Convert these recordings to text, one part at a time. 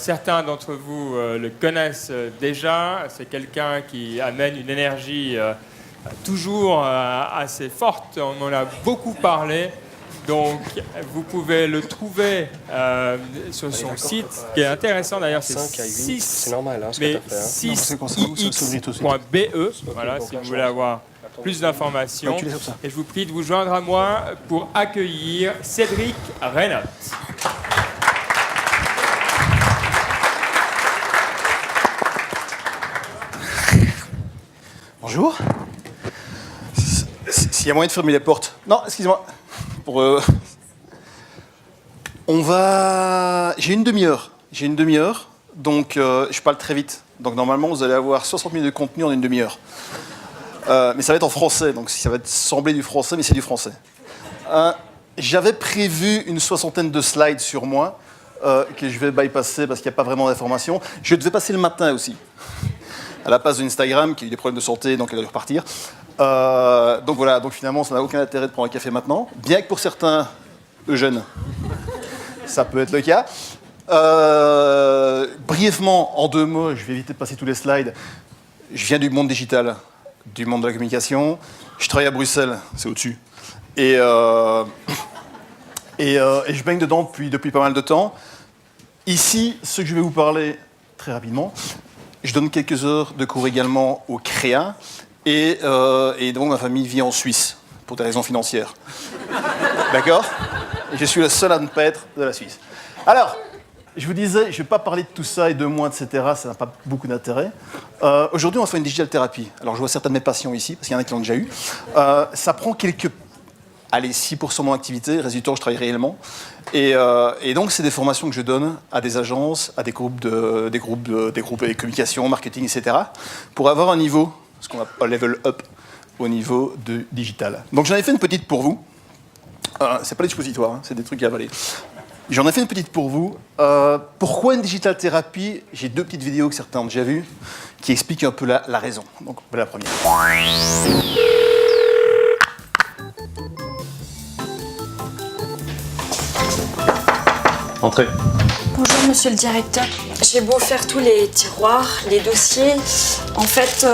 certains d'entre vous le connaissent déjà. C'est quelqu'un qui amène une énergie toujours assez forte. On en a beaucoup parlé. Donc, vous pouvve le trouver sur son site, qui est intéressant d'ailleurs, c'est 6, c'est normal, hein, ce mais que t'as fait, hein. 6ix.be, voilà, si vous voulez avoir plus d'informations. Et je vous prie de vous joindre à moi pour accueillir Cédric Reynaud. Bonjour. S'il y a moyen de fermer les portes. Non, excusez-moi. J'ai une demi-heure, donc je parle très vite. Donc normalement, vous allez avoir 60 minutes de contenu en une demi-heure. Mais ça va être en français, donc ça va sembler du français, mais c'est du français. J'avais prévu une 60aine de slides sur moi, que je vais bypasser parce qu'il n'y a pas vraiment d'informations. Je devais passer le matin aussi, à la place d'Instagram, qui a eu des problèmes de santé, donc elle a dû repartir. Donc voilà, donc finalement, ça n'a aucun intérêt de prendre un café maintenant, bien que pour certains jeunes, ça peut être le cas. Brièvement, en 2 mots, je vais éviter de passer tous les slides. Je viens du monde digital, du monde de la communication. Je travaille à Bruxelles, c'est au-dessus. Et je baigne dedans depuis pas mal de temps. Ici, ce que je vais vous parler très rapidement, je donne quelques heures de cours également au CREA. Et donc ma famille vit en Suisse, pour des raisons financières. D'accord ? Et je suis le seul à ne pas être de la Suisse. Alors, je vous disais, je ne vais pas parler de tout ça et de moi, etc. Ça n'a pas beaucoup d'intérêt. Aujourd'hui, on va faire une digital thérapie. Alors, je vois certains de mes patients ici, parce qu'il y en a qui l'ont déjà eu. Ça prend 6% de mon activité. Résultat, je travaille réellement. Et donc, c'est des formations que je donne à des agences, à des groupes de communication, marketing, etc. pour avoir un niveau, ce qu'on appelle level up, au niveau de digital. Donc, j'en ai fait une petite pour vous. C'est pas des suppositoires, hein, c'est des trucs à avaler. J'en ai fait une petite pour vous. Pourquoi une digital thérapie ? J'ai 2 petites vidéos que certains ont déjà vues qui expliquent un peu la raison. Donc, voilà la première. Entrez. Bonjour monsieur le directeur. J'ai beau faire tous les tiroirs, les dossiers, en fait,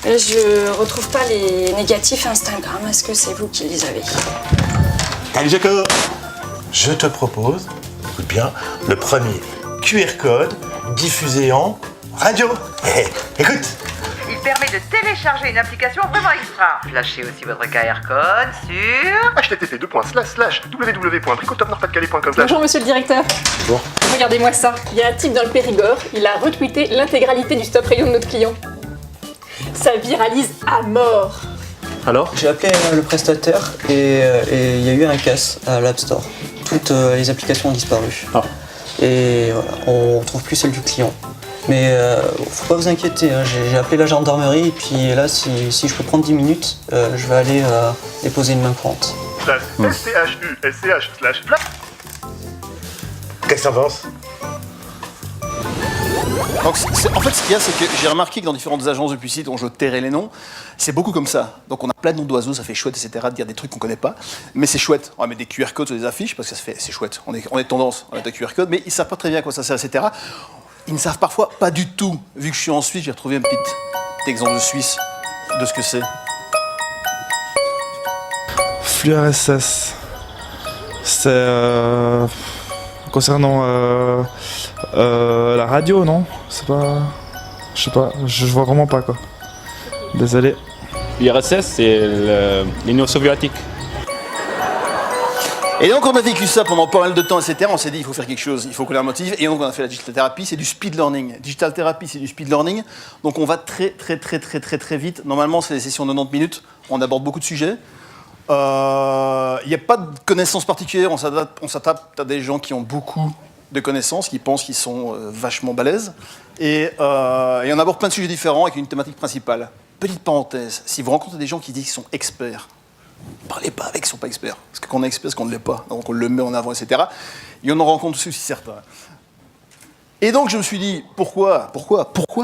je retrouve pas les négatifs Instagram. Est-ce que c'est vous qui les avez ? Allez Jacob, je te propose, écoute bien, le premier QR code diffusé en radio. Écoute. Il permet de télécharger une application vraiment extra. Flashez aussi votre QR code sur http://www.bricotopnordpascalais.com. Bonjour monsieur le directeur. Bonjour. Regardez-moi ça. Il y a un type dans le Périgord, il a retweeté l'intégralité du stop rayon de notre client. Ça viralise à mort. Alors ? J'ai appelé le prestataire et il y a eu un casse à l'App Store. Toutes les applications ont disparu. Ah. Et voilà, on ne retrouve plus celle du client. Mais faut pas vous inquiéter, hein, j'ai appelé la gendarmerie et puis là, si je peux prendre 10 minutes, je vais aller déposer une main courante. /SCHUSCH/. Qu'est-ce que t'en penses ? Donc, en fait, ce qu'il y a, c'est que j'ai remarqué que dans différentes agences de publicité dont je tairai les noms, c'est beaucoup comme ça. Donc, on a plein de noms d'oiseaux, ça fait chouette, etc., de dire des trucs qu'on connaît pas. Mais c'est chouette. On va mettre des QR codes sur des affiches parce que c'est chouette. On est tendance à mettre des QR codes, mais ils savent pas très bien à quoi ça sert, etc. Ils ne savent parfois pas du tout. Vu que je suis en Suisse, j'ai retrouvé un petit exemple de Suisse de ce que c'est. Flux RSS. C'est concernant la radio, non ? C'est pas... Je sais pas, je vois vraiment pas quoi. Désolé. L'IRSS, c'est l'Union soviétique. Et donc on a vécu ça pendant pas mal de temps, etc. On s'est dit il faut faire quelque chose, il faut qu'on ait un motif. Et donc on a fait la digital thérapie, c'est du speed learning. Digital thérapie, c'est du speed learning. Donc on va très vite. Normalement c'est des sessions de 90 minutes. On aborde beaucoup de sujets. Il n'y a pas de connaissances particulières. On s'attaque à des gens qui ont beaucoup de connaissances, qui pensent qu'ils sont vachement balèzes. Et on aborde plein de sujets différents avec une thématique principale. Petite parenthèse, si vous rencontrez des gens qui disent qu'ils sont experts, parlez pas avec ceux qui ne sont pas experts. Parce que quand on est expert, c'est qu'on ne l'est pas. Donc on le met en avant, etc. Et on en rencontre aussi certains. Et donc je me suis dit, pourquoi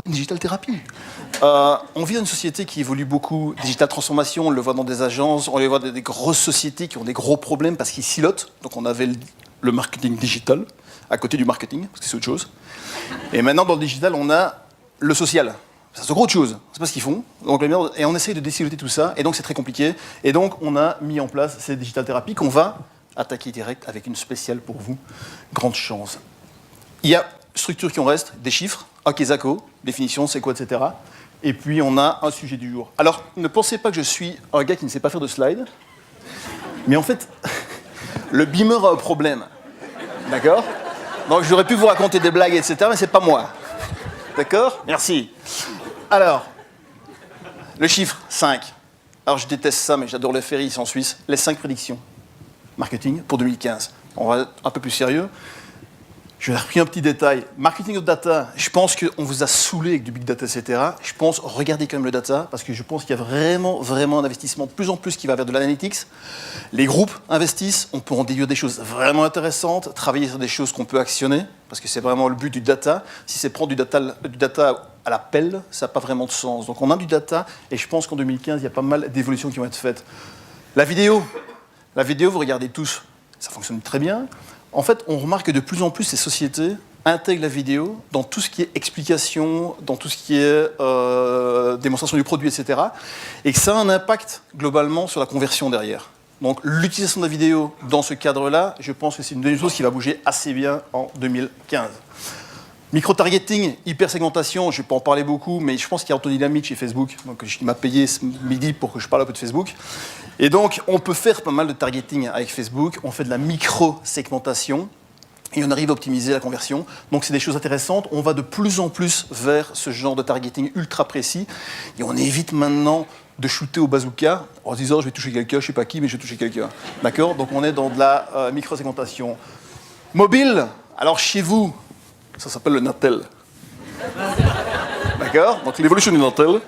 une digital thérapie ? On vit dans une société qui évolue beaucoup. Digital transformation, on le voit dans des agences, on le voit dans des grosses sociétés qui ont des gros problèmes parce qu'ils silotent. Donc on avait le marketing digital, à côté du marketing, parce que c'est autre chose. Et maintenant, dans le digital, on a le social. Ça, c'est encore autre chose. C'est pas ce qu'ils font. Donc, et on essaye de déciloter tout ça, et donc c'est très compliqué. Et donc, on a mis en place ces digital thérapies qu'on va attaquer direct avec une spéciale pour vous. Grande chance. Il y a structures qui en restent, des chiffres, Akezako, définition, c'est quoi, etc. Et puis, on a un sujet du jour. Alors, ne pensez pas que je suis un gars qui ne sait pas faire de slide, mais en fait, le beamer a un problème. D'accord? Donc, j'aurais pu vous raconter des blagues, etc., mais c'est pas moi. D'accord? Merci. Alors, le chiffre 5. Alors, je déteste ça, mais j'adore le faire ici en Suisse. Les 5 prédictions marketing pour 2015. On va être un peu plus sérieux. Je vais repris un petit détail. Marketing of data, je pense qu'on vous a saoulé avec du big data, etc. Je pense, regardez quand même le data, parce que je pense qu'il y a vraiment un investissement de plus en plus qui va vers de l'analytics. Les groupes investissent, on peut en déduire des choses vraiment intéressantes, travailler sur des choses qu'on peut actionner, parce que c'est vraiment le but du data. Si c'est prendre du data à la pelle, ça n'a pas vraiment de sens. Donc on a du data, et je pense qu'en 2015, il y a pas mal d'évolutions qui vont être faites. La vidéo, vous regardez tous, ça fonctionne très bien. En fait, on remarque que de plus en plus, ces sociétés intègrent la vidéo dans tout ce qui est explication, dans tout ce qui est démonstration du produit, etc. Et que ça a un impact globalement sur la conversion derrière. Donc l'utilisation de la vidéo dans ce cadre-là, je pense que c'est une des choses qui va bouger assez bien en 2015. Micro-targeting, hyper-segmentation, je ne vais pas en parler beaucoup, mais je pense qu'il y a Anthony Lamy chez Facebook, donc, qui m'a payé ce midi pour que je parle un peu de Facebook. Et donc, on peut faire pas mal de targeting avec Facebook, on fait de la micro-segmentation, et on arrive à optimiser la conversion. Donc, c'est des choses intéressantes. On va de plus en plus vers ce genre de targeting ultra précis, et on évite maintenant de shooter au bazooka en se disant « je vais toucher quelqu'un, je ne sais pas qui, mais je vais toucher quelqu'un ». D'accord? Donc, on est dans de la micro-segmentation. Mobile, alors chez vous, ça s'appelle le Natel. D'accord? Donc l'évolution du Natel,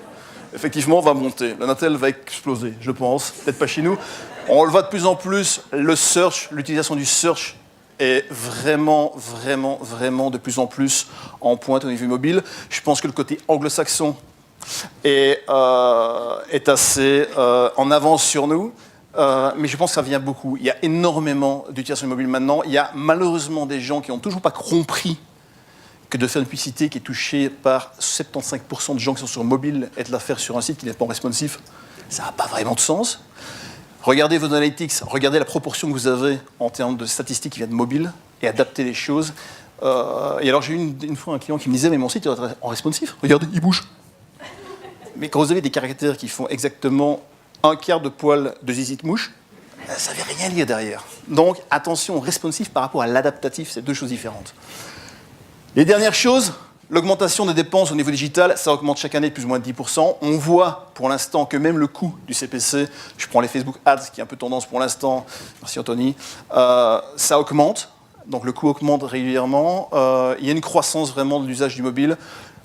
effectivement, va monter. Le Natel va exploser, je pense. Peut-être pas chez nous. On le voit de plus en plus. Le search, l'utilisation du search est vraiment de plus en plus en pointe au niveau mobile. Je pense que le côté anglo-saxon est assez en avance sur nous. Mais je pense que ça vient beaucoup. Il y a énormément d'utilisation mobile maintenant. Il y a malheureusement des gens qui n'ont toujours pas compris que de faire une publicité qui est touchée par 75% de gens qui sont sur mobile et de la faire sur un site qui n'est pas responsif, ça n'a pas vraiment de sens. Regardez vos analytics, regardez la proportion que vous avez en termes de statistiques qui viennent de mobile et adaptez les choses. Et alors j'ai eu une fois un client qui me disait « mais mon site est en responsif, regardez, il bouge ». Mais quand vous avez des caractères qui font exactement un quart de poil de zizi de mouche, ça ne veut rien dire derrière. Donc attention, responsif par rapport à l'adaptatif, c'est deux choses différentes. Les dernières choses, l'augmentation des dépenses au niveau digital, ça augmente chaque année de plus ou moins de 10%. On voit pour l'instant que même le coût du CPC, je prends les Facebook Ads, qui est un peu tendance pour l'instant, merci Anthony, ça augmente. Donc le coût augmente régulièrement. Il y a une croissance vraiment de l'usage du mobile,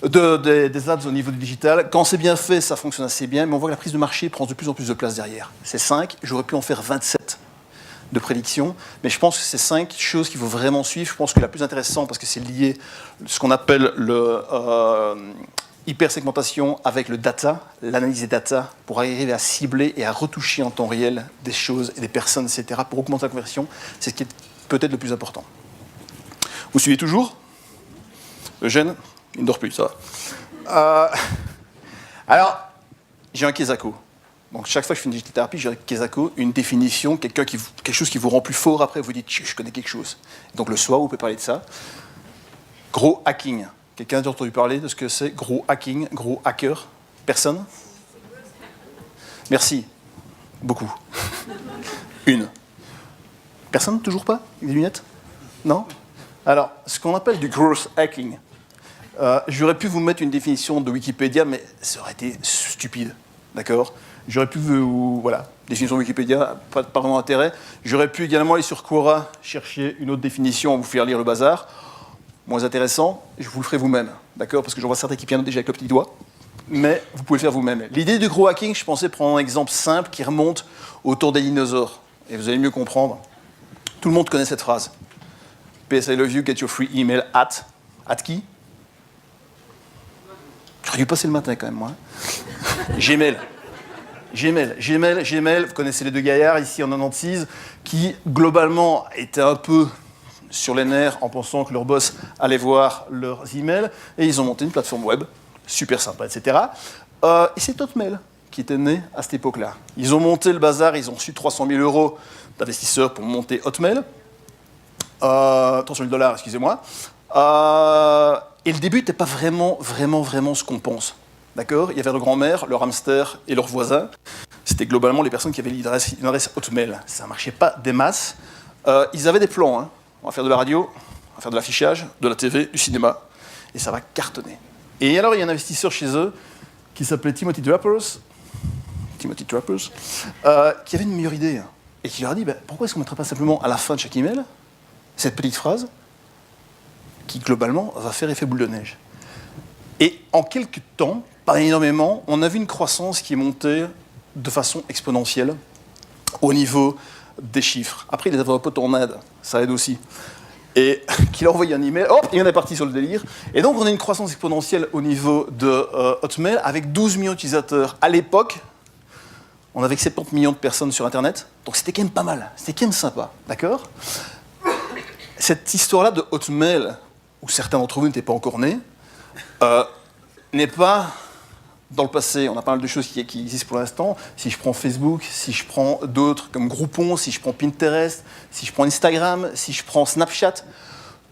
des ads au niveau du digital. Quand c'est bien fait, ça fonctionne assez bien, mais on voit que la prise de marché prend de plus en plus de place derrière. C'est 5, j'aurais pu en faire 27. De prédiction, mais je pense que c'est 5 choses qu'il faut vraiment suivre. Je pense que la plus intéressante, parce que c'est lié à ce qu'on appelle le hyper-segmentation avec le data, l'analyse des data, pour arriver à cibler et à retoucher en temps réel des choses et des personnes, etc., pour augmenter la conversion, c'est ce qui est peut-être le plus important. Vous suivez toujours? Eugène, il ne dort plus, ça va. Alors, j'ai un Kezako. Donc chaque fois que je fais une digital thérapie, j'ai un Kezako, une définition, quelque chose qui vous rend plus fort après, vous dites je connais quelque chose. Donc le soir, vous pouvez parler de ça. Gros hacking. Quelqu'un a déjà entendu parler de ce que c'est? Gros hacking, gros hacker? Personne? Merci. Beaucoup. Une. Personne? Toujours pas? Des lunettes? Non? Alors, ce qu'on appelle du gross hacking, j'aurais pu vous mettre une définition de Wikipédia, mais ça aurait été stupide. D'accord? J'aurais pu voilà, définition de Wikipédia, pas vraiment d'intérêt. J'aurais pu également aller sur Quora, chercher une autre définition, vous faire lire le bazar. Moins intéressant, je vous le ferai vous-même, d'accord? Parce que j'en vois certains qui pianotent déjà avec le petit doigt. Mais vous pouvez le faire vous-même. L'idée du gros hacking, je pensais prendre un exemple simple qui remonte autour des dinosaures. Et vous allez mieux comprendre. Tout le monde connaît cette phrase. PS I love you, get your free email at qui? J'aurais dû passer le matin quand même, moi. Gmail. Gmail, vous connaissez les deux gaillards ici en 96, qui globalement étaient un peu sur les nerfs en pensant que leur boss allait voir leurs emails, et ils ont monté une plateforme web, super sympa, etc. Et c'est Hotmail qui était né à cette époque-là. Ils ont monté le bazar, ils ont reçu 300 000 € d'investisseurs pour monter Hotmail. 300 000 $, excusez-moi. Et le début n'était pas vraiment ce qu'on pense. D'accord ? Il y avait leur grand-mère, leur hamster et leurs voisins. C'était globalement les personnes qui avaient une adresse Hotmail. Ça ne marchait pas des masses. Ils avaient des plans. Hein. On va faire de la radio, on va faire de l'affichage, de la TV, du cinéma. Et ça va cartonner. Et alors, il y a un investisseur chez eux qui s'appelait Timothy Drappers, qui avait une meilleure idée. Et qui leur a dit, pourquoi est-ce qu'on ne mettrait pas simplement à la fin de chaque email cette petite phrase qui, globalement, va faire effet boule de neige. Et en quelques temps, pas énormément, on a vu une croissance qui est montée de façon exponentielle au niveau des chiffres. Après, il les avait un peu tornades, ça aide aussi. Et qu'il a envoyé un email, hop, et on est parti sur le délire. Et donc, on a une croissance exponentielle au niveau de Hotmail avec 12 millions d'utilisateurs. À l'époque, on avait 70 millions de personnes sur Internet, donc c'était quand même pas mal, c'était quand même sympa, d'accord ? Cette histoire-là de Hotmail, où certains d'entre vous n'étaient pas encore nés, n'est pas dans le passé. On a pas mal de choses qui existent pour l'instant. Si je prends Facebook, si je prends d'autres comme Groupon, si je prends Pinterest, si je prends Instagram, si je prends Snapchat,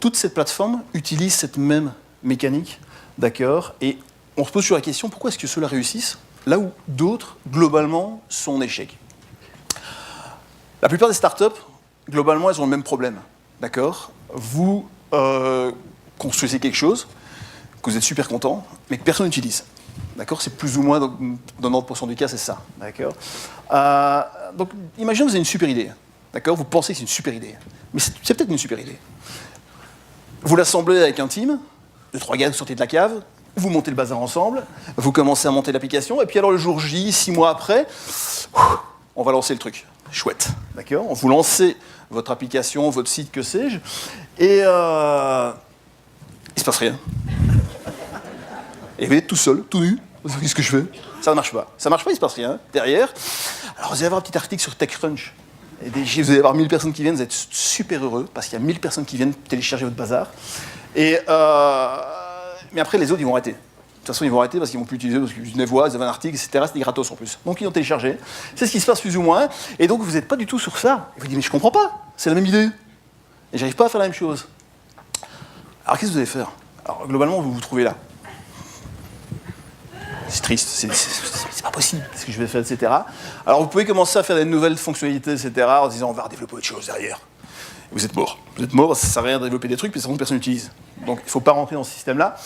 toutes ces plateformes utilisent cette même mécanique, d'accord ? Et on se pose toujours la question, pourquoi est-ce que ceux-là réussissent là où d'autres, globalement, sont en échec. La plupart des startups, globalement, elles ont le même problème. D'accord ? Vous construisez quelque chose, que vous êtes super content, mais que personne n'utilise. D'accord ? C'est plus ou moins, dans 90% du cas, c'est ça. D'accord ? Donc, imaginez que vous avez une super idée. D'accord ? Vous pensez que c'est une super idée. Mais c'est peut-être une super idée. Vous l'assemblez avec un team, 2-3 gars, vous sortez de la cave, vous montez le bazar ensemble, vous commencez à monter l'application, et puis alors le jour J, 6 mois après, on va lancer le truc. Chouette, d'accord ? Vous lancez votre application, votre site, que sais-je, et il ne se passe rien. Et vous êtes tout seul, tout nu, qu'est-ce que je fais ? Ça ne marche pas. Ça ne marche pas, il ne se passe rien. Derrière, alors vous allez avoir un petit article sur TechCrunch. Et vous allez avoir 1000 personnes qui viennent, vous êtes super heureux, parce qu'il y a 1000 personnes qui viennent télécharger votre bazar. Et mais après, les autres, ils vont arrêter. De toute façon, ils vont arrêter parce qu'ils ne vont plus utiliser, parce qu'ils voient, ils avaient un article, etc. C'était gratos en plus. Donc, ils ont téléchargé. C'est ce qui se passe plus ou moins. Et donc, vous n'êtes pas du tout sur ça. Et vous dites, mais je ne comprends pas. C'est la même idée. Et j'arrive pas à faire la même chose. Alors, qu'est-ce que vous allez faire ? Alors, globalement, vous vous trouvez là. C'est triste. C'est pas possible ce que je vais faire, etc. Alors, vous pouvez commencer à faire des nouvelles fonctionnalités, etc. En disant, on va redévelopper autre chose derrière. Vous êtes mort. Vous êtes mort parce que ça ne sert à rien de développer des trucs, puis personne n'utilise. Donc, il ne faut pas rentrer dans ce système-là,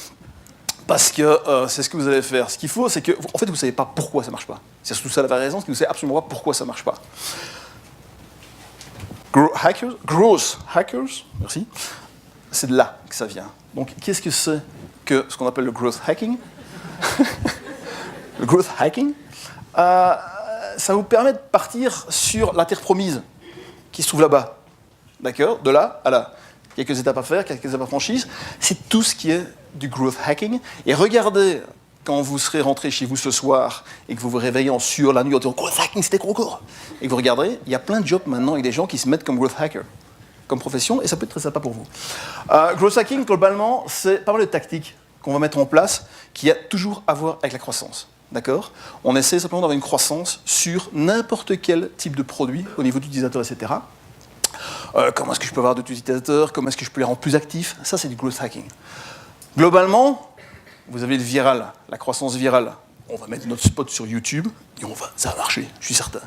parce que c'est ce que vous allez faire. Ce qu'il faut, c'est que, en fait, vous ne savez pas pourquoi ça ne marche pas. C'est surtout ça la vraie raison, c'est que vous ne savez absolument pas pourquoi ça ne marche pas. Growth hackers, merci, c'est de là que ça vient. Donc, qu'est-ce que c'est que ce qu'on appelle le growth hacking ? Le growth hacking, ça vous permet de partir sur la terre promise qui se trouve là-bas. D'accord ? De là à là. Quelques étapes à faire, quelques étapes à franchir. C'est tout ce qui est du growth hacking. Et regardez, quand vous serez rentré chez vous ce soir et que vous vous réveillez en sueur la nuit en disant « growth hacking, c'était quoi encore ?» et que vous regardez, il y a plein de jobs maintenant avec des gens qui se mettent comme growth hacker, comme profession, et ça peut être très sympa pour vous. Growth hacking, globalement, c'est pas mal de tactiques qu'on va mettre en place qui a toujours à voir avec la croissance. D'accord ? On essaie simplement d'avoir une croissance sur n'importe quel type de produit au niveau d'utilisateur, etc. Comment est-ce que je peux avoir d'autres utilisateurs ? Comment est-ce que je peux les rendre plus actifs ? Ça, c'est du growth hacking. Globalement, vous avez le viral, la croissance virale. On va mettre notre spot sur YouTube et ça va marcher, je suis certain.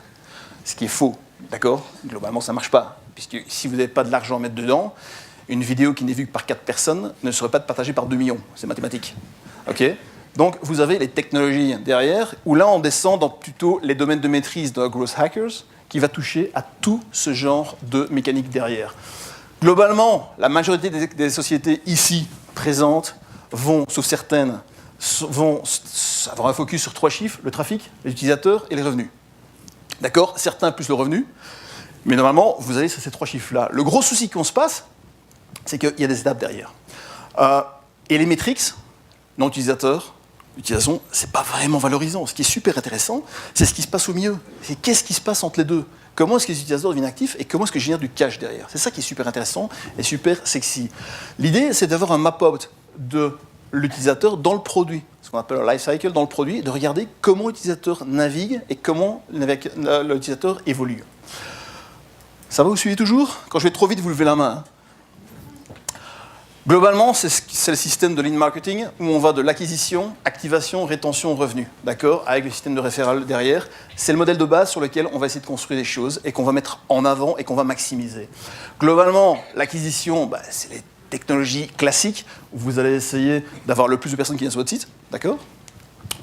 Ce qui est faux, d'accord ? Globalement, ça ne marche pas. Puisque si vous n'avez pas de l'argent à mettre dedans, une vidéo qui n'est vue que par 4 personnes ne serait pas partagée par 2 millions. C'est mathématique. OK ? Donc, vous avez les technologies derrière, où là, on descend dans plutôt les domaines de maîtrise de growth hackers, qui va toucher à tout ce genre de mécanique derrière. Globalement, la majorité des sociétés ici présentes vont, sauf certaines, vont avoir un focus sur 3 chiffres, le trafic, les utilisateurs et les revenus. D'accord ? Certains plus le revenu, mais normalement, vous avez ces 3 chiffres-là. Le gros souci qu'on se passe, c'est qu'il y a des étapes derrière. Et les métriques, non utilisateurs, l'utilisation, c'est pas vraiment valorisant. Ce qui est super intéressant, c'est ce qui se passe au milieu. C'est qu'est-ce qui se passe entre les deux. Comment est-ce que les utilisateurs deviennent actifs et comment est-ce que je génère du cash derrière. C'est ça qui est super intéressant et super sexy. L'idée, c'est d'avoir un map-out de l'utilisateur dans le produit, ce qu'on appelle un life cycle dans le produit, de regarder comment l'utilisateur navigue et comment l'utilisateur évolue. Ça va, vous suivez toujours? Quand je vais trop vite, vous levez la main. Globalement, c'est le système de lead marketing où on va de l'acquisition, activation, rétention, revenu, d'accord, avec le système de référal derrière. C'est le modèle de base sur lequel on va essayer de construire des choses et qu'on va mettre en avant et qu'on va maximiser. Globalement, l'acquisition, c'est les technologies classiques où vous allez essayer d'avoir le plus de personnes qui viennent sur votre site, d'accord.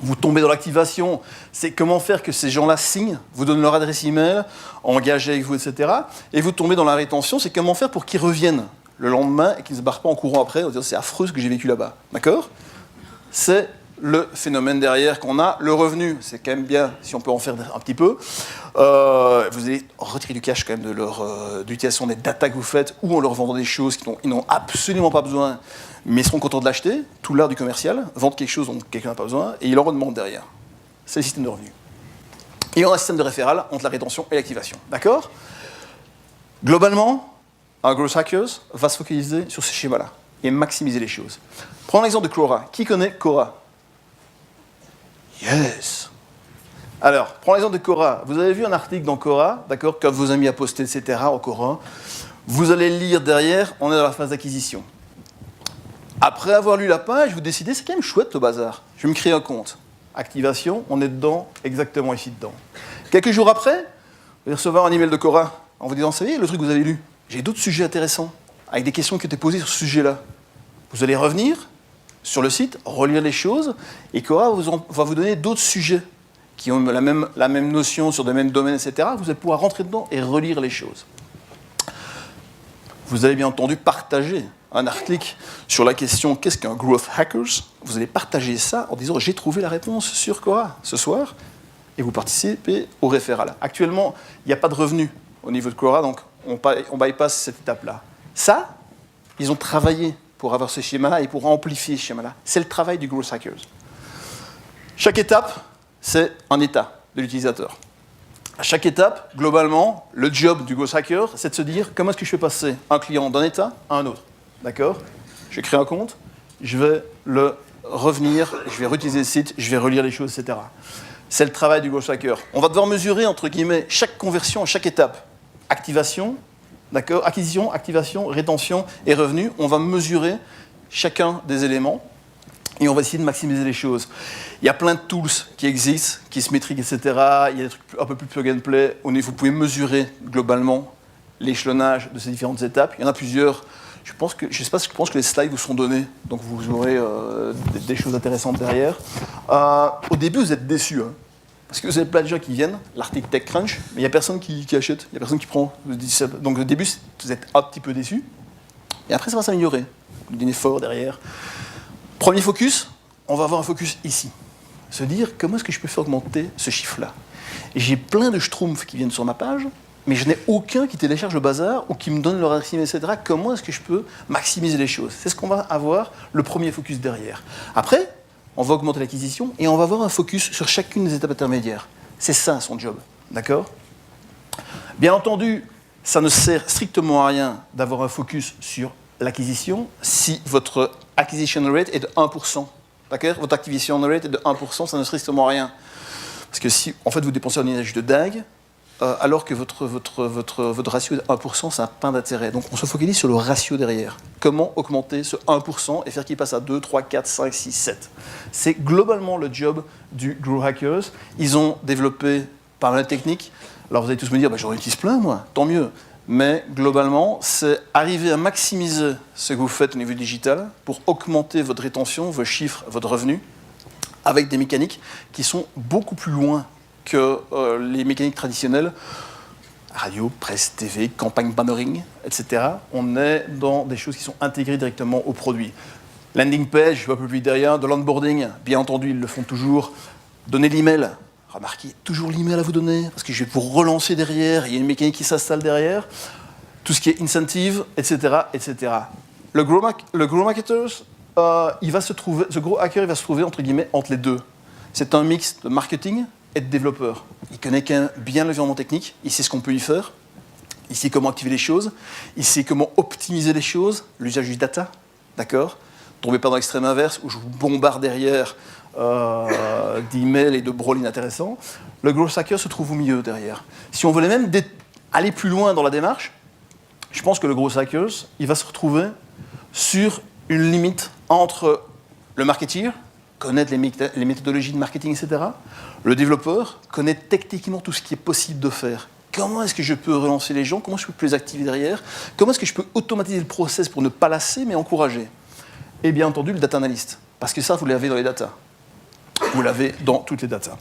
Vous tombez dans l'activation, c'est comment faire que ces gens-là signent, vous donnent leur adresse email, engagent avec vous, etc. Et vous tombez dans la rétention, c'est comment faire pour qu'ils reviennent le lendemain et qu'ils ne se barrent pas en courant après en disant c'est affreux ce que j'ai vécu là-bas. D'accord? C'est le phénomène derrière qu'on a. Le revenu, c'est quand même bien si on peut en faire un petit peu. Vous allez retirer du cash quand même de leur d'utilisation des data que vous faites ou en leur vendant des choses qu'ils n'ont absolument pas besoin mais ils seront contents de l'acheter. Tout l'art du commercial, vendre quelque chose dont quelqu'un n'a pas besoin et il en redemande derrière. C'est le système de revenu. Et on a un système de référal entre la rétention et l'activation. D'accord? Globalement, un growth hackers va se focaliser sur ces schémas-là et maximiser les choses. Prenons l'exemple de Quora. Qui connaît Quora? Yes. Alors, prenons l'exemple de Quora. Vous avez vu un article dans Quora, d'accord, que vos amis a posté, etc., en Quora. Vous allez le lire derrière, on est dans la phase d'acquisition. Après avoir lu la page, vous décidez, c'est quand même chouette le bazar. Je vais me créer un compte. Activation, on est dedans, exactement ici dedans. Quelques jours après, vous allez recevoir un email de Quora en vous disant, vous savez, le truc que vous avez lu, j'ai d'autres sujets intéressants, avec des questions qui étaient posées sur ce sujet-là. Vous allez revenir sur le site, relire les choses, et Quora va vous donner d'autres sujets qui ont la même notion sur le même domaine, etc. Vous allez pouvoir rentrer dedans et relire les choses. Vous allez bien entendu partager un article sur la question « Qu'est-ce qu'un growth hackers ?» Vous allez partager ça en disant « J'ai trouvé la réponse sur Quora ce soir » et vous participez au référal. Actuellement, il n'y a pas de revenu au niveau de Quora, donc on bypass cette étape-là. Ça, ils ont travaillé pour avoir ce schéma-là et pour amplifier ce schéma-là. C'est le travail du growth hackers. Chaque étape, c'est un état de l'utilisateur. À chaque étape, globalement, le job du growth hacker, c'est de se dire comment est-ce que je fais passer un client d'un état à un autre. D'accord? Je crée un compte, je vais le revenir, je vais réutiliser le site, je vais relire les choses, etc. C'est le travail du growth hacker. On va devoir mesurer, entre guillemets, chaque conversion à chaque étape. Activation, d'accord, acquisition, activation, rétention et revenu. On va mesurer chacun des éléments et on va essayer de maximiser les choses. Il y a plein de tools qui existent, qui se métriquent, etc. Il y a des trucs un peu plus plug and play. Vous pouvez mesurer globalement l'échelonnage de ces différentes étapes. Il y en a plusieurs. Je pense que les slides vous seront donnés, donc vous aurez des choses intéressantes derrière. Au début, vous êtes déçus. Hein. Parce que vous avez plein de gens qui viennent, l'article TechCrunch, mais il n'y a personne qui achète, il n'y a personne qui prend. Donc au début, vous êtes un petit peu déçus. Et après, ça va s'améliorer. Vous donnez fort derrière. Premier focus, on va avoir un focus ici. Se dire, comment est-ce que je peux faire augmenter ce chiffre-là? J'ai plein de schtroumpfs qui viennent sur ma page, mais je n'ai aucun qui télécharge le bazar ou qui me donne leur adresse email, etc. Comment est-ce que je peux maximiser les choses? C'est ce qu'on va avoir, le premier focus derrière. Après, on va augmenter l'acquisition et on va avoir un focus sur chacune des étapes intermédiaires. C'est ça son job, d'accord? Bien entendu, ça ne sert strictement à rien d'avoir un focus sur l'acquisition si votre acquisition rate est de 1%. D'accord? Votre acquisition rate est de 1%, ça ne sert strictement à rien. Parce que si en fait, vous dépensez un énergie de dingue, alors que votre ratio est de 1%, ça n'a pas d'intérêt. Donc on se focalise sur le ratio derrière. Comment augmenter ce 1% et faire qu'il passe à 2, 3, 4, 5, 6, 7. C'est globalement le job du Growth Hackers. Ils ont développé pas mal de techniques. Alors vous allez tous me dire, j'en utilise plein moi, tant mieux. Mais globalement, c'est arriver à maximiser ce que vous faites au niveau digital pour augmenter votre rétention, vos chiffres, votre revenu, avec des mécaniques qui sont beaucoup plus loin que les mécaniques traditionnelles, radio, presse, TV, campagne bannering, etc. On est dans des choses qui sont intégrées directement au produit. Landing page, je vois un peu plus derrière, de l'onboarding, bien entendu, ils le font toujours. Donner l'email, remarquez, toujours l'email à vous donner, parce que je vais vous relancer derrière, il y a une mécanique qui s'installe derrière. Tout ce qui est incentive, etc., etc. Le Grow Marketers, ce gros hacker, il va se trouver entre guillemets entre les deux. C'est un mix de marketing et de développeur. Il connaît quand même bien l'environnement technique, il sait ce qu'on peut y faire, il sait comment activer les choses, il sait comment optimiser les choses, l'usage du data, d'accord ? Tombez pas dans l'extrême inverse où je vous bombarde derrière d'emails et de brawl inintéressants. Le growth hacker se trouve au milieu derrière. Si on voulait même aller plus loin dans la démarche, je pense que le growth hacker, il va se retrouver sur une limite entre le marketeer, connaître les méthodologies de marketing, etc. Le développeur, connaître techniquement tout ce qui est possible de faire. Comment est-ce que je peux relancer les gens? Comment je peux les activer derrière? Comment est-ce que je peux automatiser le process pour ne pas lasser, mais encourager? Et bien entendu, le data analyst. Parce que ça, vous l'avez dans les datas. Vous l'avez dans toutes les datas.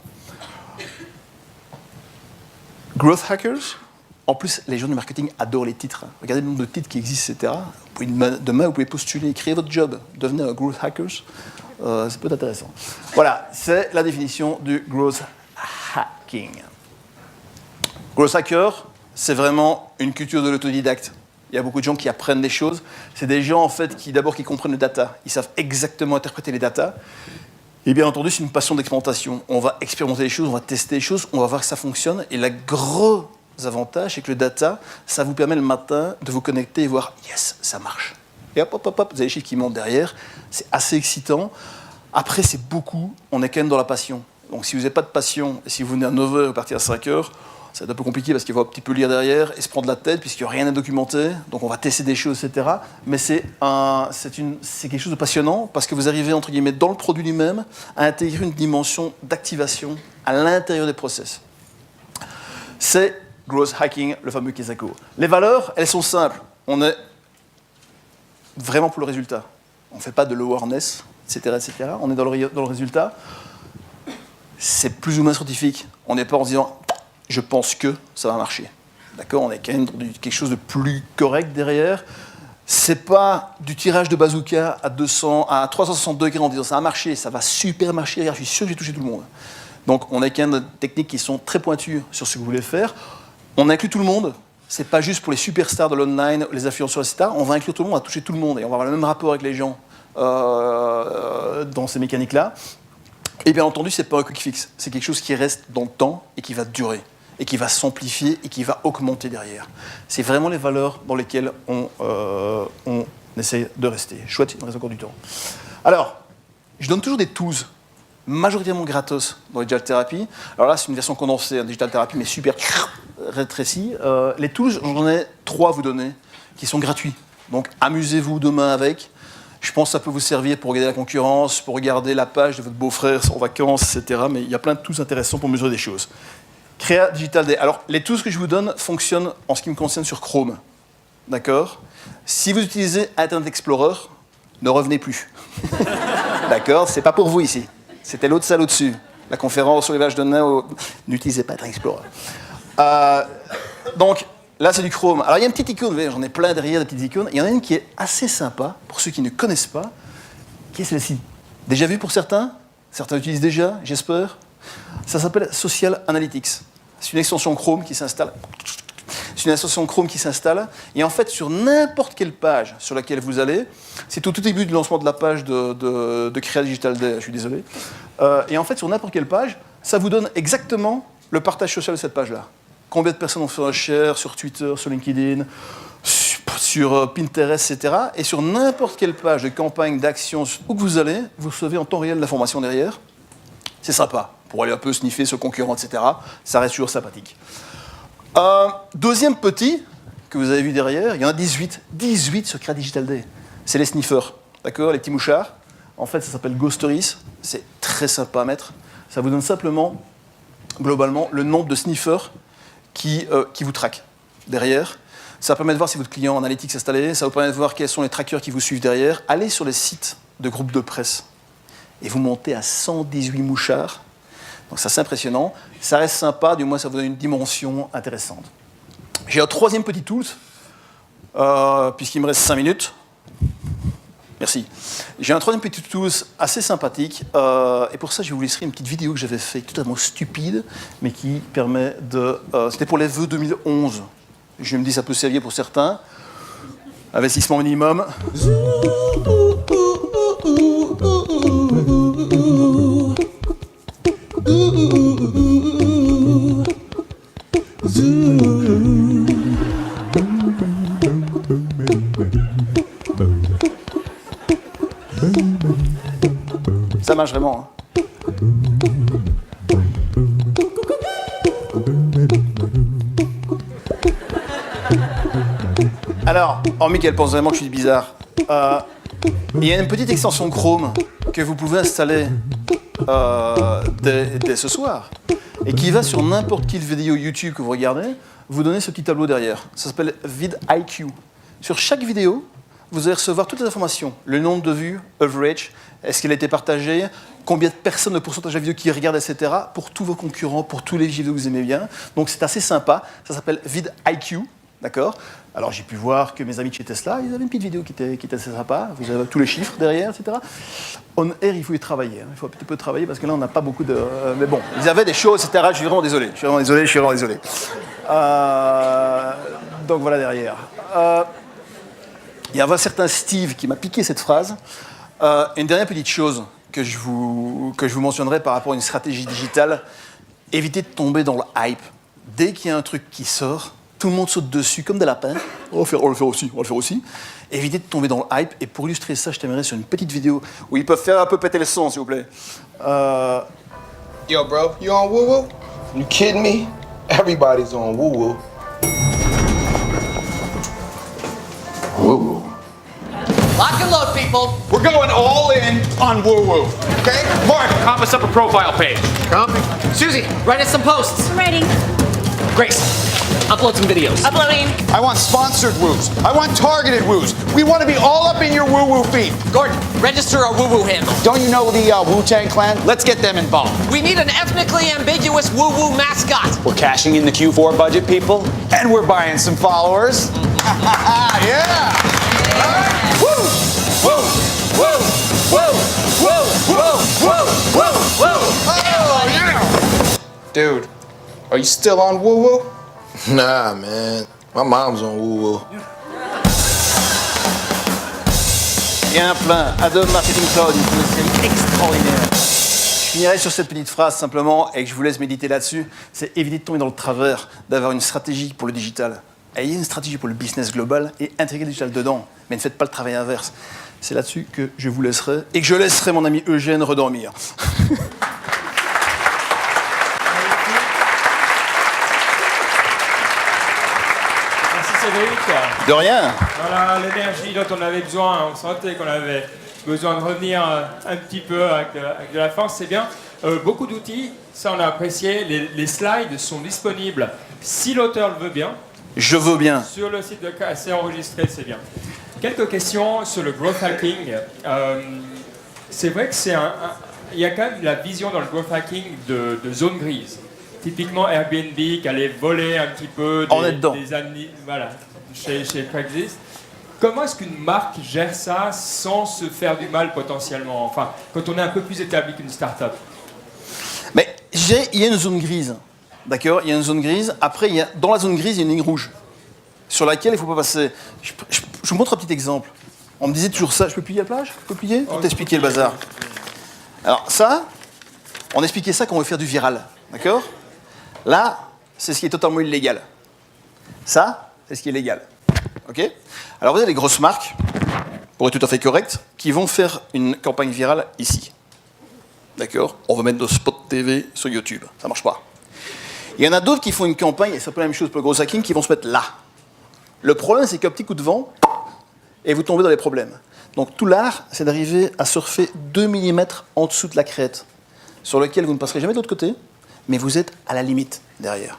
Growth hackers. En plus, les gens du marketing adorent les titres. Regardez le nombre de titres qui existent, etc. Demain, vous pouvez postuler, créer votre job, devenir un growth hacker. Ça peut être intéressant. Voilà, c'est la définition du growth hacking. Growth hacker, c'est vraiment une culture de l'autodidacte. Il y a beaucoup de gens qui apprennent des choses. C'est des gens, en fait, qui comprennent le data. Ils savent exactement interpréter les data. Et bien entendu, c'est une passion d'expérimentation. On va expérimenter les choses, on va tester les choses, on va voir que ça fonctionne. Et le gros avantage, c'est que le data, ça vous permet le matin de vous connecter et voir « yes, ça marche ». Et hop, hop, hop, hop, vous avez les chiffres qui montent derrière. C'est assez excitant. Après, c'est beaucoup. On est quand même dans la passion. Donc, si vous n'avez pas de passion, et si vous venez à 9h et partir à 5h, c'est un peu compliqué parce qu'il faut un petit peu lire derrière et se prendre la tête puisqu'il n'y a rien à documenter. Donc, on va tester des choses, etc. Mais c'est quelque chose de passionnant parce que vous arrivez, entre guillemets, dans le produit lui-même, à intégrer une dimension d'activation à l'intérieur des process. C'est growth hacking, le fameux Kesako. Les valeurs, elles sont simples. On est vraiment pour le résultat. On ne fait pas de l'awareness, etc., etc. On est dans le résultat. C'est plus ou moins scientifique. On n'est pas en disant « je pense que ça va marcher ». D'accord ? On est quand même dans quelque chose de plus correct derrière. C'est pas du tirage de bazooka à 360 degrés en disant « ça a marché, ça va super marcher, regarde, je suis sûr que j'ai touché tout le monde ». Donc on a quand même des techniques qui sont très pointues sur ce que vous voulez faire. On inclut tout le monde. C'est pas juste pour les superstars de l'online, les influenceurs, etc. On va inclure tout le monde, on va toucher tout le monde et on va avoir le même rapport avec les gens dans ces mécaniques-là. Et bien entendu, c'est pas un quick fix. C'est quelque chose qui reste dans le temps et qui va durer et qui va s'amplifier et qui va augmenter derrière. C'est vraiment les valeurs dans lesquelles on essaie de rester. Chouette, il me reste encore du temps. Alors, je donne toujours des tools majoritairement gratos dans les Digital Therapy. Alors là, c'est une version condensée, un Digital Therapy, mais super rétrécie. Les tools, j'en ai 3 à vous donner, qui sont gratuits. Donc, amusez-vous demain avec. Je pense que ça peut vous servir pour regarder la concurrence, pour regarder la page de votre beau-frère en vacances, etc. Mais il y a plein de tools intéressants pour mesurer des choses. Créa Digital Day. Alors, les tools que je vous donne fonctionnent, en ce qui me concerne, sur Chrome. D'accord ? Si vous utilisez Internet Explorer, ne revenez plus. D'accord ? C'est pas pour vous ici. C'était l'autre salle au-dessus. La conférence sur les vaches de nain, n'utilisez pas Internet Explorer. Donc, là, c'est du Chrome. Alors, il y a une petite icône, vous voyez, j'en ai plein derrière, des petites icônes. Il y en a une qui est assez sympa, pour ceux qui ne connaissent pas, qui est celle-ci. Déjà vu pour certains? Certains l'utilisent déjà, j'espère. Ça s'appelle Social Analytics. C'est une extension Chrome qui s'installe. C'est une extension Chrome qui s'installe. Et en fait, sur n'importe quelle page sur laquelle vous allez, c'est au tout début du lancement de la page de Créa Digital Day, je suis désolé. Et en fait, sur n'importe quelle page, ça vous donne exactement le partage social de cette page-là. Combien de personnes ont fait un share sur Twitter, sur LinkedIn, sur Pinterest, etc. Et sur n'importe quelle page de campagne, d'action, où que vous allez, vous recevez en temps réel l'information derrière. C'est sympa, pour aller un peu sniffer sur le concurrent, etc. Ça reste toujours sympathique. Deuxième petit, que vous avez vu derrière, il y en a 18. 18 sur Créa Digital Day. C'est les sniffers, d'accord, les petits mouchards. En fait, ça s'appelle Ghost Stories. C'est très sympa à mettre. Ça vous donne simplement, globalement, le nombre de sniffers qui vous traquent derrière. Ça permet de voir si votre client Analytics est installé. Ça vous permet de voir quels sont les trackers qui vous suivent derrière. Allez sur les sites de groupes de presse et vous montez à 118 mouchards. Donc ça, c'est impressionnant. Ça reste sympa, du moins ça vous donne une dimension intéressante. J'ai un troisième petit tool, puisqu'il me reste 5 minutes. Merci. J'ai un troisième petit tool assez sympathique, et pour ça, je vais vous laisser une petite vidéo que j'avais faite, totalement stupide, mais qui permet de... c'était pour les vœux 2011. Je me dis, ça peut servir pour certains. Investissement minimum. Ça marche vraiment. Hein. Alors, hormis qu'elle pense vraiment que je suis bizarre, il y a une petite extension Chrome que vous pouvez installer dès ce soir et qui va sur n'importe quelle vidéo YouTube que vous regardez, vous donner ce petit tableau derrière. Ça s'appelle vidIQ. Sur chaque vidéo, vous allez recevoir toutes les informations. Le nombre de vues, average, est-ce qu'elle a été partagée, combien de personnes, le pourcentage de vidéos qui regardent, etc. pour tous vos concurrents, pour tous les vidéos que vous aimez bien. Donc c'est assez sympa. Ça s'appelle vidIQ. D'accord. Alors j'ai pu voir que mes amis de chez Tesla, ils avaient une petite vidéo qui était assez sympa. Vous avez tous les chiffres derrière, etc. On air, il faut y travailler. Hein. Il faut un petit peu travailler parce que là, on n'a pas beaucoup de... mais bon, ils avaient des choses, etc. Je suis vraiment désolé. Donc voilà derrière. Il y avait un certain Steve qui m'a piqué cette phrase. Une dernière petite chose que je vous mentionnerai par rapport à une stratégie digitale. Évitez de tomber dans le hype. Dès qu'il y a un truc qui sort, tout le monde saute dessus comme des lapins. On va le faire aussi. Évitez de tomber dans le hype. Et pour illustrer ça, je terminerai sur une petite vidéo où ils peuvent faire un peu péter le son, s'il vous plaît. Yo, bro, you on woo-woo? You kidding me? Everybody's on woo-woo. Woo-woo. Lock and load, people. We're going all in on woo-woo. Okay? Mark, comp us up a profile page. Copy. Susie, write us some posts. I'm writing. Grace, upload some videos. Uploading. I want sponsored woos. I want targeted woos. We want to be all up in your woo-woo feed. Gordon, register our woo-woo handle. Don't you know the Wu-Tang Clan? Let's get them involved. We need an ethnically ambiguous woo-woo mascot. We're cashing in the Q4 budget, people, and we're buying some followers. Yeah! All right. Woo! Woo! Woo! Woo! Woo! Woo! Woo! Woo! Woo! Oh, yeah! Dude, are you still on woo-woo? Nah, man. My mom's on woo-woo. Il y en a plein. Adobe Marketing Cloud, une logiciel extraordinaire. Je finirai sur cette petite phrase simplement et que je vous laisse méditer là-dessus. C'est éviter de tomber dans le travers d'avoir une stratégie pour le digital. Ayez une stratégie pour le business global et intégrez le digital dedans. Mais ne faites pas le travail inverse. C'est là-dessus que je vous laisserai et que je laisserai mon ami Eugène redormir. Cédric. De rien. Voilà l'énergie dont on avait besoin. On sentait qu'on avait besoin de revenir un petit peu avec de la force, c'est bien. Beaucoup d'outils, ça on a apprécié. Les slides sont disponibles si l'auteur le veut bien. Je veux bien. Sur le site de CAS, c'est enregistré, c'est bien. Quelques questions sur le growth hacking. C'est vrai que il y a quand même la vision dans le growth hacking de zone grise. Typiquement Airbnb qui allait voler un petit peu des années, voilà, chez Craigslist. Comment est-ce qu'une marque gère ça sans se faire du mal potentiellement? Enfin, quand on est un peu plus établi qu'une start-up. Mais il y a une zone grise. D'accord? Il y a une zone grise. Après, dans la zone grise, il y a une ligne rouge sur laquelle il ne faut pas passer. Je vous montre un petit exemple. On me disait toujours ça. Je peux plier la plage? Je peux plier? Pour t'expliquer le bazar. Alors ça, on expliquait ça quand on veut faire du viral. D'accord? Là, c'est ce qui est totalement illégal. Ça, c'est ce qui est légal. OK? Alors vous avez les grosses marques, pour être tout à fait correct, qui vont faire une campagne virale ici. D'accord? On va mettre nos spots TV sur YouTube. Ça marche pas. Il y en a d'autres qui font une campagne, et c'est un peu la même chose pour le gros hacking, qui vont se mettre là. Le problème, c'est qu'un petit coup de vent, et vous tombez dans les problèmes. Donc tout l'art, c'est d'arriver à surfer 2 mm en dessous de la crête, sur lequel vous ne passerez jamais de l'autre côté, mais vous êtes à la limite derrière.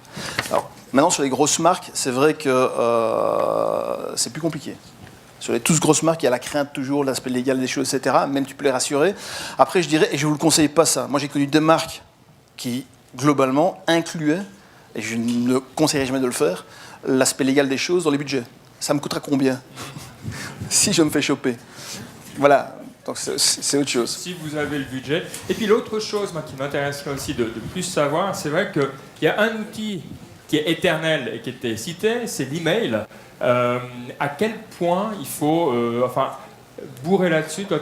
Alors, maintenant, sur les grosses marques, c'est vrai que c'est plus compliqué. Sur les toutes grosses marques, il y a la crainte toujours, l'aspect légal des choses, etc. Même tu peux les rassurer. Après, je dirais, et je ne vous le conseille pas ça, moi j'ai connu des marques qui, globalement, incluaient, et je ne conseillerais jamais de le faire, l'aspect légal des choses dans les budgets. Ça me coûtera combien si je me fais choper? Voilà. Donc c'est autre chose. Si vous avez le budget. Et puis l'autre chose moi, qui m'intéresserait aussi de plus savoir, c'est vrai qu'il y a un outil qui est éternel et qui était cité, c'est l'email. À quel point il faut... bourré là-dessus. Toi,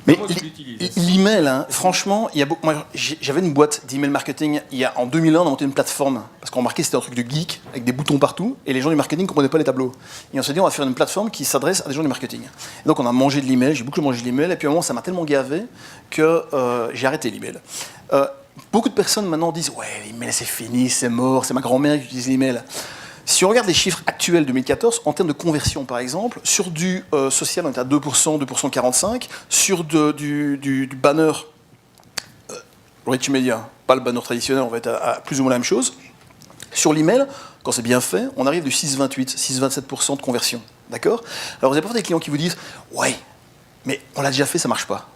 Mais comment tu l'utilises? l'email, hein, franchement, il y a moi, j'avais une boîte d'email marketing. En 2001, on a monté une plateforme parce qu'on remarquait que c'était un truc de geek avec des boutons partout et les gens du marketing ne comprenaient pas les tableaux. Et on s'est dit, on va faire une plateforme qui s'adresse à des gens du marketing. Et donc, on a mangé de l'email. J'ai beaucoup mangé de l'email. Et puis à un moment, ça m'a tellement gavé que j'ai arrêté l'email. Beaucoup de personnes maintenant disent, ouais, l'email c'est fini, c'est mort, c'est ma grand-mère qui utilise l'email. Si on regarde les chiffres actuels 2014, en termes de conversion par exemple, sur du social on est à 2%, 2,45%, sur du banner rich media, pas le banner traditionnel, on va être à plus ou moins la même chose. Sur l'email, quand c'est bien fait, on arrive de 6,28, 6,27% de conversion. D'accord? Alors vous avez parfois des clients qui vous disent, ouais, mais on l'a déjà fait, ça marche pas.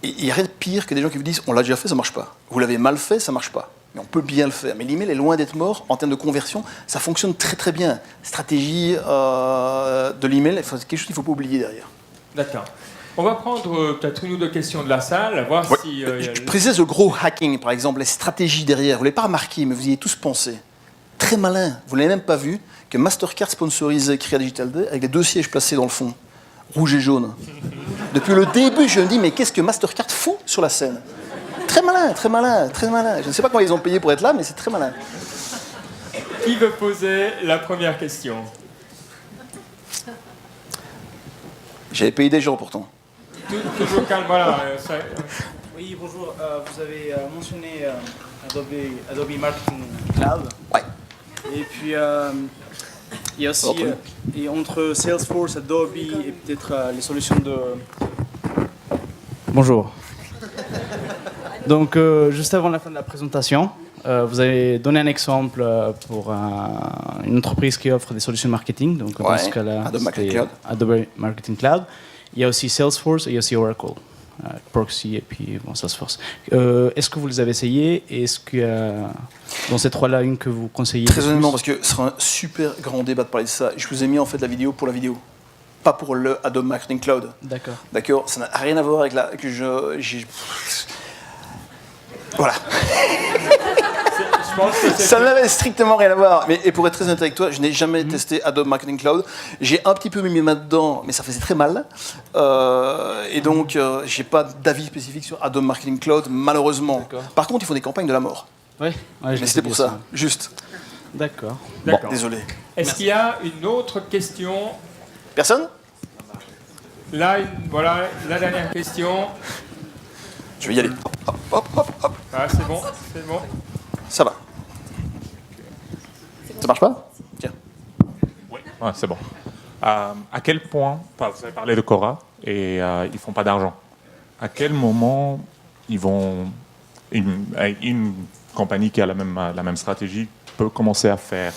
Et il n'y a rien de pire que des gens qui vous disent, on l'a déjà fait, ça marche pas. Vous l'avez mal fait, ça marche pas. Mais on peut bien le faire. Mais l'email est loin d'être mort en termes de conversion. Ça fonctionne très très bien. Stratégie de l'email, c'est quelque chose qu'il ne faut pas oublier derrière. D'accord. On va prendre peut-être une ou deux questions de la salle, voir si... Je précise le gros hacking, par exemple, les stratégies derrière. Vous ne l'avez pas remarqué, mais vous y avez tous pensé. Très malin. Vous ne l'avez même pas vu que Mastercard sponsorisait Crea Digital Day avec les 2 sièges placés dans le fond, rouge et jaune. Depuis le début, je me dis, mais qu'est-ce que Mastercard fout sur la scène? Très malin, très malin, très malin. Je ne sais pas comment ils ont payé pour être là, mais c'est très malin. Qui veut poser la première question? J'avais payé des gens pourtant. Toujours calme, voilà. Oui, bonjour. Vous avez mentionné Adobe Marketing Cloud. Ouais. Et puis, il y a aussi, et entre Salesforce, Adobe et peut-être les solutions de... Bonjour. Donc, juste avant la fin de la présentation, vous avez donné un exemple pour une entreprise qui offre des solutions marketing. Donc, dans ce cas-là, Adobe Marketing Cloud. Il y a aussi Salesforce et il y a aussi Oracle, Proxy et puis Salesforce. Est-ce que vous les avez essayés? Est-ce qu'il y a dans ces trois-là une que vous conseillez? Très honnêtement, parce que ce sera un super grand débat de parler de ça. Je vous ai mis en fait la vidéo pour la vidéo, pas pour le Adobe Marketing Cloud. D'accord. D'accord, ça n'a rien à voir avec la voilà. Ça n'avait strictement rien à voir. Et pour être très honnête avec toi, je n'ai jamais testé Adobe Marketing Cloud. J'ai un petit peu mis mes mains dedans, mais ça faisait très mal. Et donc, je n'ai pas d'avis spécifique sur Adobe Marketing Cloud, malheureusement. Par contre, il faut des campagnes de la mort. Oui, mais c'était pour ça, juste. D'accord. Bon, désolé. Est-ce qu'il y a une autre question? Personne? Là, voilà, la dernière question. Je vais y aller. Hop, hop, hop, hop. Ah, c'est bon, c'est bon. Ça va. Ça marche pas? Tiens. Oui, ouais, c'est bon. À quel point, vous avez parlé de Cora et ils font pas d'argent. À quel moment ils vont, une compagnie qui a la même stratégie peut commencer à faire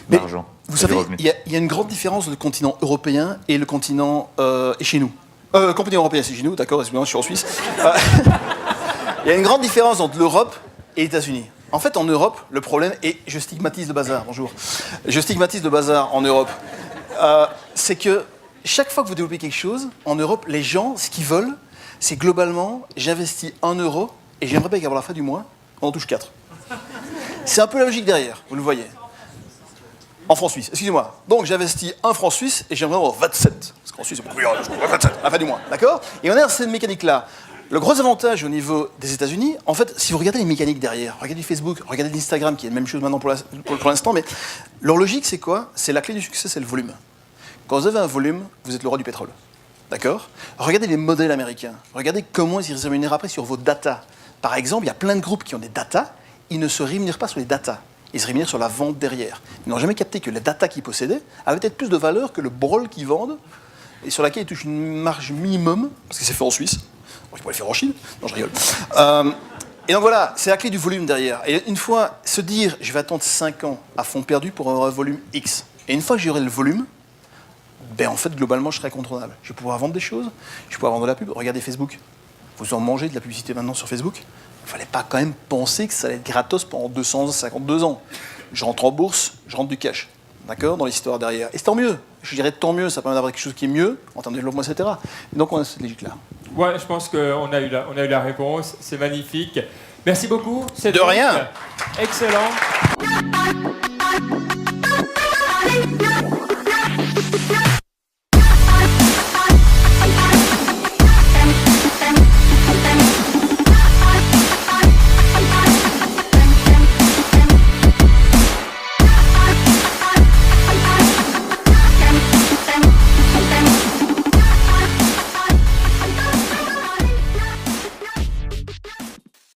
de l'argent? Vous savez, il y a une grande différence entre le continent européen et le continent et chez nous. Continent européen, c'est chez nous, d'accord, excusez-moi, je suis en Suisse. Il y a une grande différence entre l'Europe et les États-Unis. En fait, en Europe, le problème, et je stigmatise le bazar, bonjour, je stigmatise le bazar en Europe, c'est que chaque fois que vous développez quelque chose, en Europe, les gens, ce qu'ils veulent, c'est globalement, j'investis 1 euro et j'aimerais bien qu'à la fin du mois, on en touche 4. C'est un peu la logique derrière, vous le voyez. En francs suisses, excusez-moi. Donc j'investis 1 franc suisse et j'aimerais avoir 27. Parce qu'en Suisse, c'est beaucoup, 27 à la fin du mois, d'accord? Et on est dans cette mécanique-là. Le gros avantage au niveau des États-Unis, en fait, si vous regardez les mécaniques derrière, regardez Facebook, regardez l'Instagram, qui est la même chose maintenant pour l'instant, mais leur logique, c'est quoi? C'est la clé du succès, c'est le volume. Quand vous avez un volume, vous êtes le roi du pétrole. D'accord? Regardez les modèles américains. Regardez comment ils se rémunèrent après sur vos datas. Par exemple, il y a plein de groupes qui ont des datas, ils ne se rémunèrent pas sur les datas. Ils se rémunèrent sur la vente derrière. Ils n'ont jamais capté que les datas qu'ils possédaient avaient peut-être plus de valeur que le brol qu'ils vendent et sur laquelle ils touchent une marge minimum, parce que c'est fait en Suisse. Bon, ils pourraient le faire en Chine. Non, je rigole. Et donc voilà, c'est la clé du volume derrière. Et une fois, se dire, je vais attendre 5 ans à fond perdu pour avoir un volume X. Et une fois que j'aurai le volume, ben en fait, globalement, je serai incontournable. Je vais pouvoir vendre des choses, je vais pouvoir vendre de la pub. Regardez Facebook. Vous en mangez de la publicité maintenant sur Facebook. Il ne fallait pas quand même penser que ça allait être gratos pendant 252 ans. Je rentre en bourse, je rentre du cash. D'accord? Dans l'histoire derrière. Et c'est tant mieux. Je dirais tant mieux, ça permet d'avoir quelque chose qui est mieux en termes de développement, etc. Et donc on a cette logique-là. Ouais, je pense qu'on a eu la réponse. C'est magnifique. Merci beaucoup. De rien. Excellent.